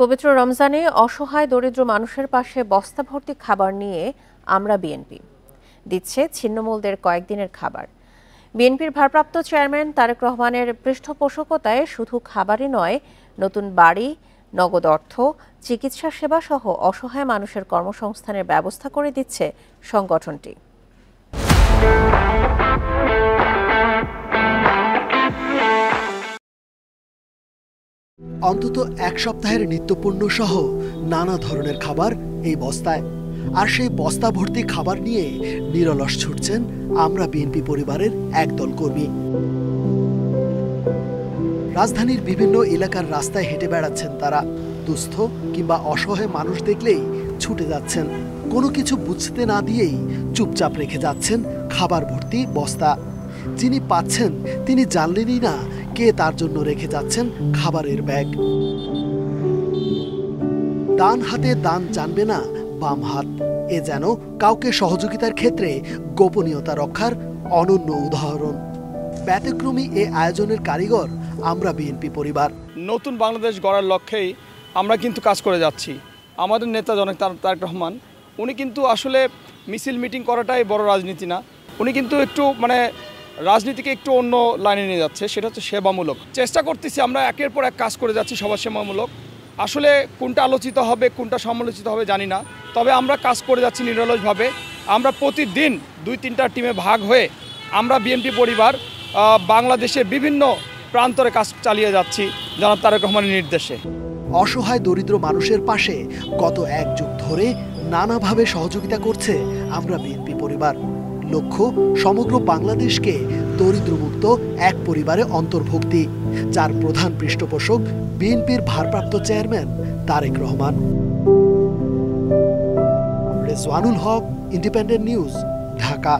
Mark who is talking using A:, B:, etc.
A: পবিত্র রমজানে অসহায় দরিদ্র মানুষের পাশে বস্তা ভর্তি খাবার নিয়ে আমরা বিএনপি দিচ্ছে ছিন্নমূলদের কয়েকদিনের খাবার। বিএনপির ভারপ্রাপ্ত চেয়ারম্যান তারেক রহমানের পৃষ্ঠপোষকতায় শুধু খাবারই নয়, নতুন বাড়ি, নগদ অর্থ, চিকিৎসা সেবা সহ অসহায় মানুষের কর্মসংস্থানের ব্যবস্থা করে দিচ্ছে সংগঠনটি।
B: অন্তত এক সপ্তাহের নিত্যপণ্য সহ নানা ধরনের খাবার এই বস্তায়। আর সেই বস্তা ভর্তি খাবার নিয়ে নিরলস ছুটছেন আমরা বিএনপি পরিবারের একদল কর্মী। রাজধানীর বিভিন্ন এলাকার রাস্তায় হেঁটে বেড়াচ্ছেন তারা। দুস্থ কিংবা অসহায় মানুষ দেখলেই ছুটে যাচ্ছেন। কোনো কিছু বুঝতে না দিয়েই চুপচাপ রেখে যাচ্ছেন খাবার ভর্তি বস্তা। যিনি পাচ্ছেন তিনি জানলেনই না কে তার জন্য রেখে যাচ্ছেন খাবারের ব্যাগ। ডান হাতে দান জানবে না বাম হাত, এ যেন কাউকে সহযোগিতার ক্ষেত্রে গোপনীয়তা রক্ষার অনন্য উদাহরণ। ব্যতিক্রমী এ আয়োজনের কারিগর আমরা বিএনপি পরিবার।
C: নতুন বাংলাদেশ গড়ার লক্ষ্যেই আমরা কিন্তু কাজ করে যাচ্ছি। আমাদের নেতা জনক তারেক রহমান উনি কিন্তু আসলে মিছিল মিটিং করাটাই বড় রাজনীতি না, উনি কিন্তু একটু রাজনীতিকে একটু অন্য লাইনে নিয়ে যাচ্ছে, সেটা হচ্ছে সেবামূলক। চেষ্টা করতেছি আমরা একের পর এক কাজ করে যাচ্ছি সবার সেবামূলক। আসলে কোনটা আলোচিত হবে কোনটা সমালোচিত হবে জানি না, তবে আমরা কাজ করে যাচ্ছি নিরলসভাবে। আমরা প্রতিদিন 2-3টা টিমে ভাগ হয়ে আমরা বিএনপি পরিবার বাংলাদেশের বিভিন্ন প্রান্তরে কাজ চালিয়ে যাচ্ছি জনাব তারেক রহমানের নির্দেশে।
B: অসহায় দরিদ্র মানুষের পাশে গত এক যুগ ধরে নানাভাবে সহযোগিতা করছে আমরা বিএনপি পরিবার। লক্ষ্য সমগ্র বাংলাদেশকে দরিদ্রমুক্ত এক পরিবারে অন্তর্ভুক্তি, যার প্রধান পৃষ্ঠপোষক বিএনপির ভারপ্রাপ্ত চেয়ারম্যান তারেক রহমান। রেজওয়ানুল হক, ইন্ডিপেন্ডেন্ট নিউজ, ঢাকা।